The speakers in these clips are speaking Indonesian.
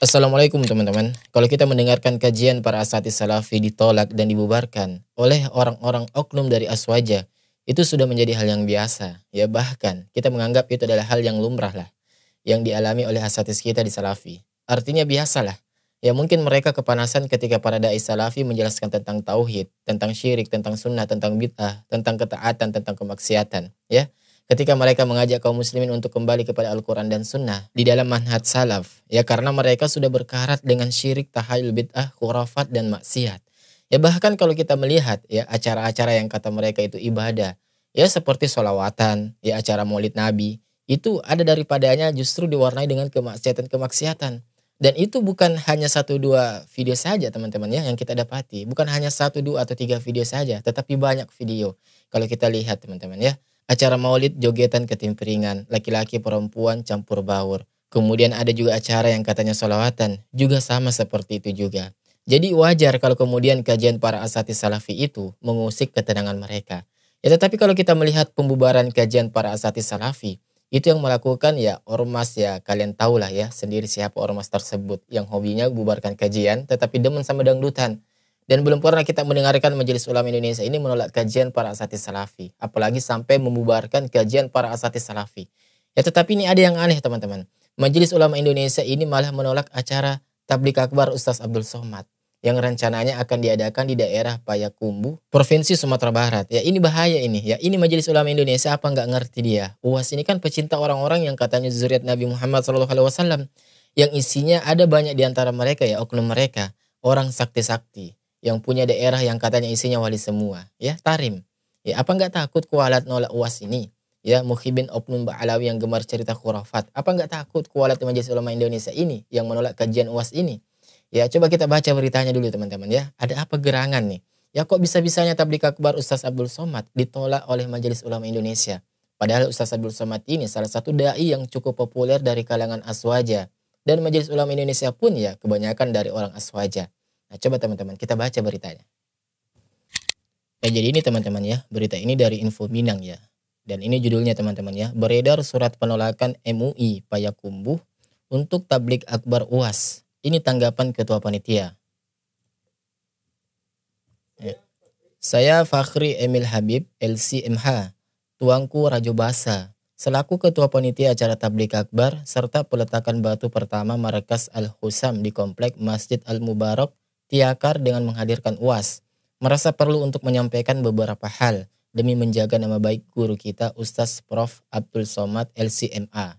Assalamualaikum teman-teman. Kalau kita mendengarkan kajian para asatidz salafi ditolak dan dibubarkan oleh orang-orang oknum dari Aswaja, itu sudah menjadi hal yang biasa. Ya bahkan kita menganggap itu adalah hal yang lumrah lah, yang dialami oleh asatidz kita di Salafi. Artinya biasalah. Ya mungkin mereka kepanasan ketika para dai Salafi menjelaskan tentang tauhid, tentang syirik, tentang sunnah, tentang bid'ah, tentang ketaatan, tentang kemaksiatan. Ya, ketika mereka mengajak kaum muslimin untuk kembali kepada Al-Quran dan Sunnah di dalam manhaj salaf, ya karena mereka sudah berkarat dengan syirik, tahayul, bid'ah, khurafat, dan maksiat. Ya bahkan kalau kita melihat ya acara-acara yang kata mereka itu ibadah, ya seperti sholawatan, ya acara maulid nabi, itu ada daripadanya justru diwarnai dengan kemaksiatan-kemaksiatan. Dan itu bukan hanya satu dua video saja teman-teman ya yang kita dapati. Bukan hanya satu dua atau tiga video saja, tetapi banyak video. Kalau kita lihat teman-teman ya. Acara maulid jogetan ketimpiringan, laki-laki perempuan campur baur. Kemudian ada juga acara yang katanya sholawatan, juga sama seperti itu juga. Jadi wajar kalau kemudian kajian para asatidz salafi itu mengusik ketenangan mereka. Ya tetapi kalau kita melihat pembubaran kajian para asatidz salafi, itu yang melakukan ya ormas ya kalian tahulah ya sendiri siapa ormas tersebut yang hobinya bubarkan kajian tetapi demen sama dangdutan. Dan belum pernah kita mendengarkan Majelis Ulama Indonesia ini menolak kajian para asatidz salafi. Apalagi sampai membubarkan kajian para asatidz salafi. Ya tetapi ini ada yang aneh teman-teman. Majelis Ulama Indonesia ini malah menolak acara Tablik Akbar Ustaz Abdul Somad. Yang rencananya akan diadakan di daerah Payakumbuh, Provinsi Sumatera Barat. Ya ini bahaya ini. Ya ini Majelis Ulama Indonesia apa nggak ngerti dia. UAS ini kan pecinta orang-orang yang katanya zuriat Nabi Muhammad SAW. Yang isinya ada banyak di antara mereka ya oknum mereka. Orang sakti-sakti yang punya daerah yang katanya isinya wali semua, ya tarim. Ya apa nggak takut kualat nolak UAS ini? Ya Muhibin Oknum Ba'alawi yang gemar cerita khurafat. Apa nggak takut kualat Majelis Ulama Indonesia ini yang menolak kajian UAS ini? Ya coba kita baca beritanya dulu teman-teman ya. Ada apa gerangan nih? Ya kok bisa-bisanya Tablik Akbar Ustaz Abdul Somad ditolak oleh Majelis Ulama Indonesia? Padahal Ustaz Abdul Somad ini salah satu dai yang cukup populer dari kalangan Aswaja. Dan Majelis Ulama Indonesia pun ya kebanyakan dari orang Aswaja. Nah, coba teman-teman kita baca beritanya. Ya, jadi ini teman-teman ya, berita ini dari Info Minang ya. Dan ini judulnya teman-teman ya, beredar surat penolakan MUI Payakumbuh untuk Tablik Akbar UAS. Ini tanggapan Ketua Panitia. Ya. Saya Fakhri Emil Habib, LCMH, Tuangku Rajo Basa, selaku Ketua Panitia acara Tablik Akbar serta peletakan batu pertama Markas Al-Husam di Komplek Masjid Al-Mubarak Tiakar dengan menghadirkan UAS, merasa perlu untuk menyampaikan beberapa hal demi menjaga nama baik guru kita Ustaz Prof. Abdul Somad LCMA.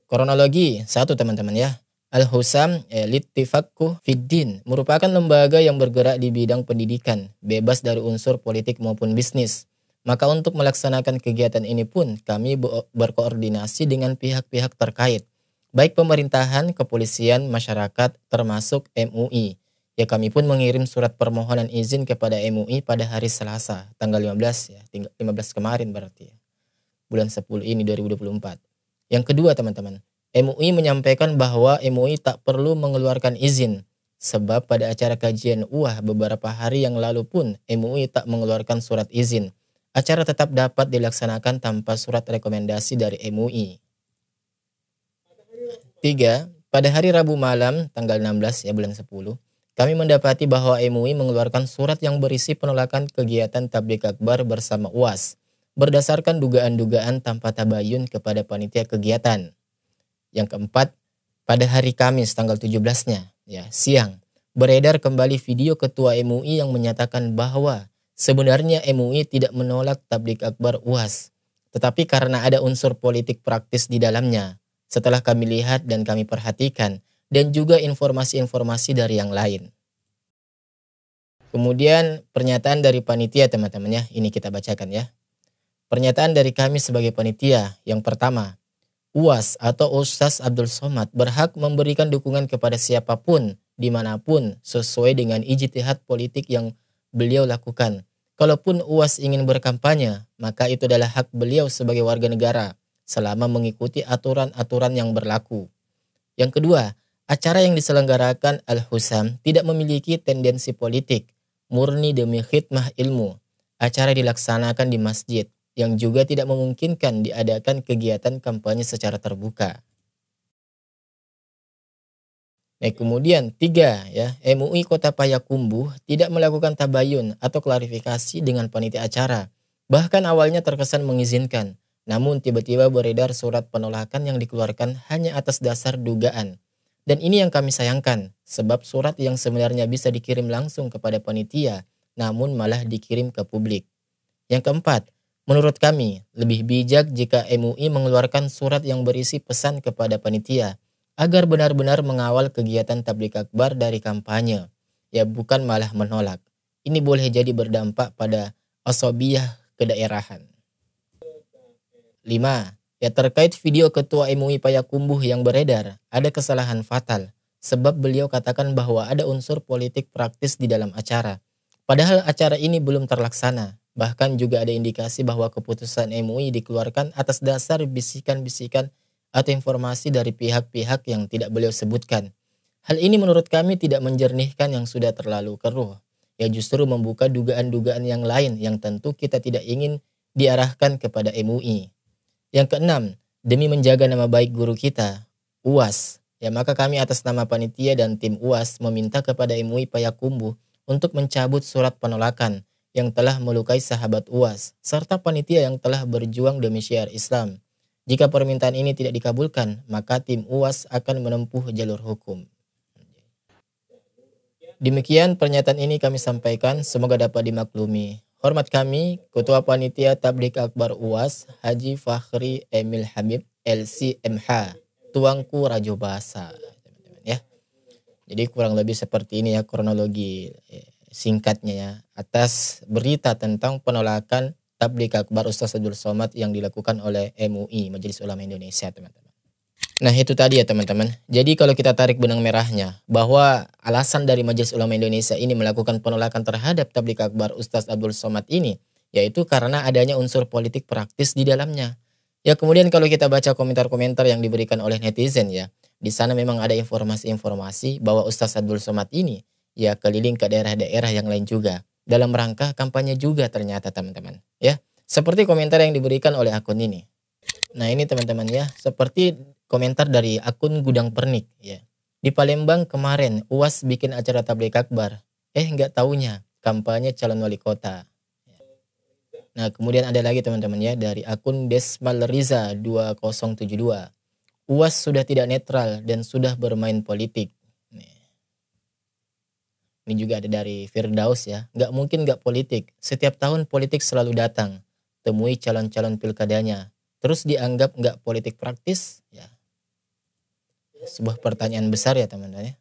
Kronologi 1 teman-teman ya. Al-Husam Littifaqquh Fiddin merupakan lembaga yang bergerak di bidang pendidikan, bebas dari unsur politik maupun bisnis. Maka untuk melaksanakan kegiatan ini pun kami berkoordinasi dengan pihak-pihak terkait, baik pemerintahan, kepolisian, masyarakat, termasuk MUI. Ya kami pun mengirim surat permohonan izin kepada MUI pada hari Selasa, tanggal 15 ya, 15 kemarin berarti ya. Bulan 10 ini 2024. Yang kedua teman-teman, MUI menyampaikan bahwa MUI tak perlu mengeluarkan izin, sebab pada acara kajian UAH beberapa hari yang lalu pun MUI tak mengeluarkan surat izin. Acara tetap dapat dilaksanakan tanpa surat rekomendasi dari MUI. 3. Pada hari Rabu malam tanggal 16 ya bulan 10, kami mendapati bahwa MUI mengeluarkan surat yang berisi penolakan kegiatan Tablik Akbar bersama UAS berdasarkan dugaan-dugaan tanpa tabayun kepada panitia kegiatan. Yang keempat, pada hari Kamis tanggal 17-nya ya siang beredar kembali video Ketua MUI yang menyatakan bahwa sebenarnya MUI tidak menolak Tablik Akbar UAS, tetapi karena ada unsur politik praktis di dalamnya. Setelah kami lihat dan kami perhatikan, dan juga informasi-informasi dari yang lain. Kemudian pernyataan dari panitia teman-teman ya, ini kita bacakan ya. Pernyataan dari kami sebagai panitia, yang pertama, UAS atau Ustaz Abdul Somad berhak memberikan dukungan kepada siapapun, dimanapun, sesuai dengan ijtihad politik yang beliau lakukan. Kalaupun UAS ingin berkampanye, maka itu adalah hak beliau sebagai warga negara, selama mengikuti aturan-aturan yang berlaku. Yang kedua, acara yang diselenggarakan Al-Husam tidak memiliki tendensi politik, murni demi khidmah ilmu. Acara dilaksanakan di masjid, yang juga tidak memungkinkan diadakan kegiatan kampanye secara terbuka. Nah, kemudian 3 ya, MUI Kota Payakumbuh tidak melakukan tabayun atau klarifikasi dengan panitia acara. Bahkan awalnya terkesan mengizinkan, namun tiba-tiba beredar surat penolakan yang dikeluarkan hanya atas dasar dugaan. Dan ini yang kami sayangkan, sebab surat yang sebenarnya bisa dikirim langsung kepada panitia, namun malah dikirim ke publik. Yang keempat, menurut kami, lebih bijak jika MUI mengeluarkan surat yang berisi pesan kepada panitia agar benar-benar mengawal kegiatan tabligh akbar dari kampanye, ya bukan malah menolak. Ini boleh jadi berdampak pada asobiyah kedaerahan. 5. Ya terkait video Ketua MUI Payakumbuh yang beredar, ada kesalahan fatal, sebab beliau katakan bahwa ada unsur politik praktis di dalam acara. Padahal acara ini belum terlaksana. Bahkan juga ada indikasi bahwa keputusan MUI dikeluarkan atas dasar bisikan-bisikan atau informasi dari pihak-pihak yang tidak beliau sebutkan. Hal ini menurut kami tidak menjernihkan yang sudah terlalu keruh. Ya justru membuka dugaan-dugaan yang lain yang tentu kita tidak ingin diarahkan kepada MUI. Yang keenam, demi menjaga nama baik guru kita, UAS, ya maka kami atas nama panitia dan tim UAS meminta kepada MUI Payakumbuh untuk mencabut surat penolakan yang telah melukai sahabat UAS, serta panitia yang telah berjuang demi syiar Islam. Jika permintaan ini tidak dikabulkan, maka tim UAS akan menempuh jalur hukum. Demikian pernyataan ini kami sampaikan, semoga dapat dimaklumi. Hormat kami, Ketua Panitia Tabligh Akbar UAS, Haji Fakhri Emil Habib, LCMH, Tuangku Rajo Bahasa. Ya. Jadi kurang lebih seperti ini ya kronologi singkatnya ya atas berita tentang penolakan Tabligh Akbar Ustaz Abdul Somad yang dilakukan oleh MUI, Majelis Ulama Indonesia, teman-teman. Nah itu tadi ya teman-teman. Jadi kalau kita tarik benang merahnya bahwa alasan dari Majelis Ulama Indonesia ini melakukan penolakan terhadap Tabligh Akbar Ustaz Abdul Somad ini yaitu karena adanya unsur politik praktis di dalamnya. Ya kemudian kalau kita baca komentar-komentar yang diberikan oleh netizen ya, di sana memang ada informasi-informasi bahwa Ustaz Abdul Somad ini ya keliling ke daerah-daerah yang lain juga dalam rangka kampanye juga ternyata teman-teman. Ya, seperti komentar yang diberikan oleh akun ini. Nah ini teman-teman ya, seperti komentar dari akun Gudang Pernik ya. Di Palembang kemarin UAS bikin acara tabligh akbar. Nggak taunya kampanye calon wali kota. Nah kemudian ada lagi teman-teman ya dari akun Desmal Riza 2072. UAS sudah tidak netral dan sudah bermain politik. Ini juga ada dari Firdaus ya. Nggak mungkin nggak politik. Setiap tahun politik selalu datang. Temui calon-calon pilkadanya. Terus dianggap nggak politik praktis ya. Sebuah pertanyaan besar ya teman-teman ya.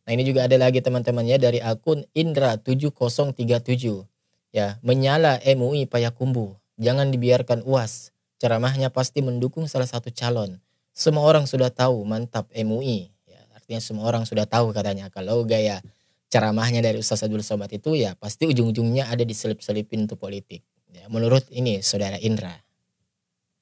Nah ini juga ada lagi teman-teman ya dari akun Indra 7037 ya, menyala MUI Payakumbuh, jangan dibiarkan UAS, ceramahnya pasti mendukung salah satu calon, semua orang sudah tahu mantap MUI ya, artinya semua orang sudah tahu katanya kalau gaya ceramahnya dari Ustaz Abdul Somad itu ya pasti ujung-ujungnya ada diselip-selipin untuk politik ya, menurut ini saudara Indra.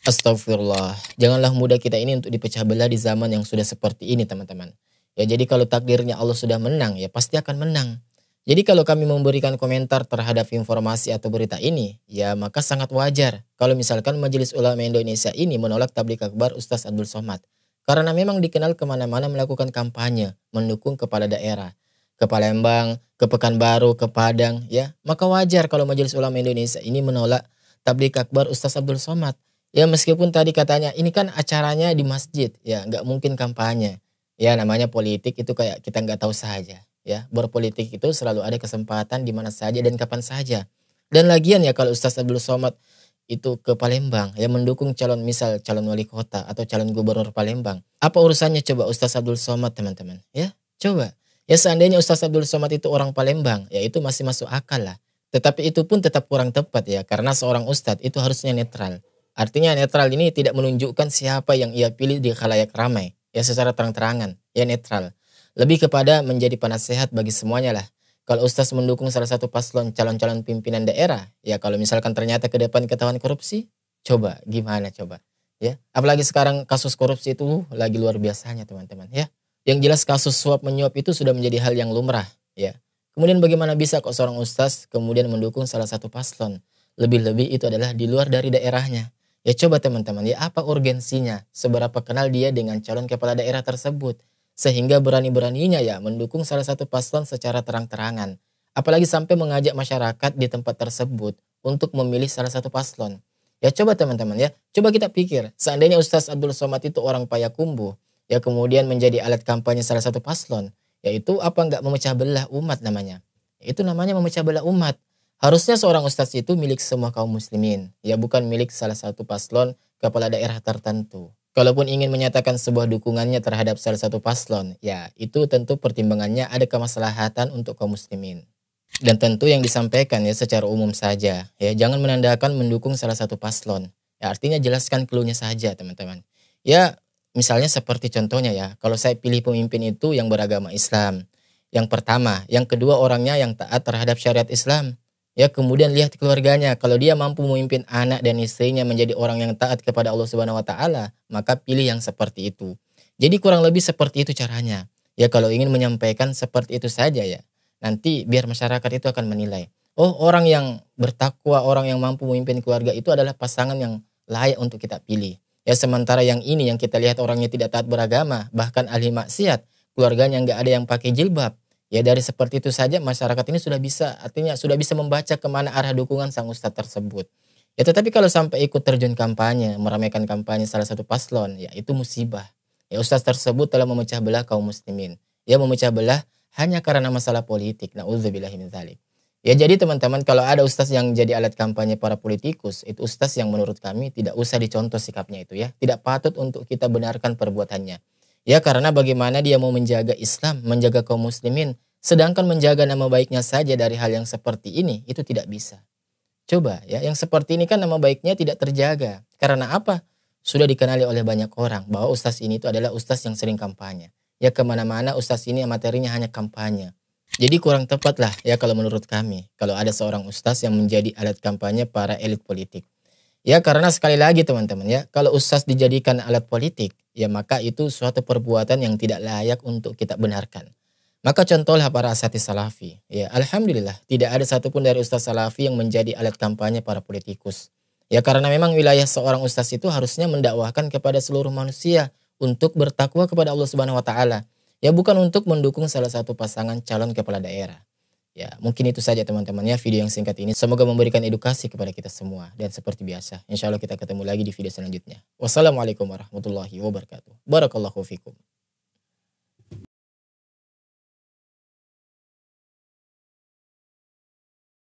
Astagfirullah, janganlah mudah kita ini untuk dipecah belah di zaman yang sudah seperti ini teman-teman. Ya jadi kalau takdirnya Allah sudah menang ya pasti akan menang. Jadi kalau kami memberikan komentar terhadap informasi atau berita ini, ya maka sangat wajar kalau misalkan Majelis Ulama Indonesia ini menolak tabligh akbar Ustaz Abdul Somad. Karena memang dikenal kemana-mana melakukan kampanye, mendukung kepala daerah. Ke Palembang, ke Pekanbaru, ke Padang, ya. Maka wajar kalau Majelis Ulama Indonesia ini menolak tabligh akbar Ustaz Abdul Somad. Ya meskipun tadi katanya ini kan acaranya di masjid, ya nggak mungkin kampanye. Ya namanya politik itu kayak kita nggak tahu saja. Ya berpolitik itu selalu ada kesempatan di mana saja dan kapan saja. Dan lagian ya kalau Ustaz Abdul Somad itu ke Palembang ya mendukung calon misal calon wali kota atau calon gubernur Palembang. Apa urusannya coba Ustaz Abdul Somad teman-teman? Ya coba. Ya seandainya Ustaz Abdul Somad itu orang Palembang ya itu masih masuk akal lah. Tetapi itu pun tetap kurang tepat ya karena seorang ustadz itu harusnya netral. Artinya netral ini tidak menunjukkan siapa yang ia pilih di khalayak ramai. Ya secara terang-terangan. Ya netral. Lebih kepada menjadi penasehat bagi semuanya lah. Kalau Ustaz mendukung salah satu paslon calon-calon pimpinan daerah. Ya kalau misalkan ternyata ke depan ketahuan korupsi. Coba gimana coba. Ya, apalagi sekarang kasus korupsi itu lagi luar biasanya teman-teman. Ya, yang jelas kasus suap menyuap itu sudah menjadi hal yang lumrah. Ya, kemudian bagaimana bisa kok seorang Ustaz kemudian mendukung salah satu paslon. Lebih-lebih itu adalah di luar dari daerahnya. Ya coba teman-teman, ya apa urgensinya? Seberapa kenal dia dengan calon kepala daerah tersebut? sehingga berani-beraninya ya mendukung salah satu paslon secara terang-terangan. Apalagi sampai mengajak masyarakat di tempat tersebut untuk memilih salah satu paslon. Ya coba teman-teman ya, coba kita pikir, seandainya Ustadz Abdul Somad itu orang Payakumbuh, ya kemudian menjadi alat kampanye salah satu paslon, yaitu apa nggak memecah belah umat namanya. Itu namanya memecah belah umat. Harusnya seorang ustadz itu milik semua kaum muslimin, ya bukan milik salah satu paslon kepala daerah tertentu. Kalaupun ingin menyatakan sebuah dukungannya terhadap salah satu paslon, ya itu tentu pertimbangannya ada kemaslahatan untuk kaum muslimin. Dan tentu yang disampaikan ya secara umum saja, ya jangan menandakan mendukung salah satu paslon. Ya artinya jelaskan clue-nya saja teman-teman. Ya misalnya seperti contohnya ya, kalau saya pilih pemimpin itu yang beragama Islam. Yang pertama, yang kedua orangnya yang taat terhadap syariat Islam. Ya kemudian lihat keluarganya, kalau dia mampu memimpin anak dan istrinya menjadi orang yang taat kepada Allah Subhanahu wa taala, maka pilih yang seperti itu. Jadi kurang lebih seperti itu caranya. Ya kalau ingin menyampaikan seperti itu saja ya. Nanti biar masyarakat itu akan menilai. Oh, orang yang bertakwa, orang yang mampu memimpin keluarga itu adalah pasangan yang layak untuk kita pilih. Ya sementara yang ini yang kita lihat orangnya tidak taat beragama, bahkan ahli maksiat, keluarganya nggak ada yang pakai jilbab. Ya dari seperti itu saja masyarakat ini sudah bisa, artinya sudah bisa membaca kemana arah dukungan sang ustadz tersebut. Ya tetapi kalau sampai ikut terjun kampanye, meramaikan kampanye salah satu paslon, ya itu musibah. Ya ustadz tersebut telah memecah belah kaum muslimin. Ya memecah belah hanya karena masalah politik. Na'udzubillahi min dzalik. Ya jadi teman-teman kalau ada ustadz yang jadi alat kampanye para politikus, itu ustadz yang menurut kami tidak usah dicontoh sikapnya itu ya. Tidak patut untuk kita benarkan perbuatannya. Ya karena bagaimana dia mau menjaga Islam, menjaga kaum muslimin, sedangkan menjaga nama baiknya saja dari hal yang seperti ini, itu tidak bisa. Coba ya, yang seperti ini kan nama baiknya tidak terjaga. Karena apa? Sudah dikenali oleh banyak orang bahwa ustaz ini itu adalah ustaz yang sering kampanye. Ya kemana-mana ustaz ini materinya hanya kampanye. Jadi kurang tepat lah ya kalau menurut kami, kalau ada seorang ustaz yang menjadi alat kampanye para elit politik. Ya karena sekali lagi teman-teman ya, kalau ustaz dijadikan alat politik, ya maka itu suatu perbuatan yang tidak layak untuk kita benarkan. Maka contohlah para asatidz salafi. Ya alhamdulillah tidak ada satupun dari ustaz salafi yang menjadi alat kampanye para politikus. Ya karena memang wilayah seorang ustaz itu harusnya mendakwahkan kepada seluruh manusia untuk bertakwa kepada Allah Subhanahu wa taala. Ya bukan untuk mendukung salah satu pasangan calon kepala daerah. Ya, mungkin itu saja teman-teman ya video yang singkat ini. Semoga memberikan edukasi kepada kita semua. Dan seperti biasa, insya Allah kita ketemu lagi di video selanjutnya. Wassalamualaikum warahmatullahi wabarakatuh. Barakallahu fikum.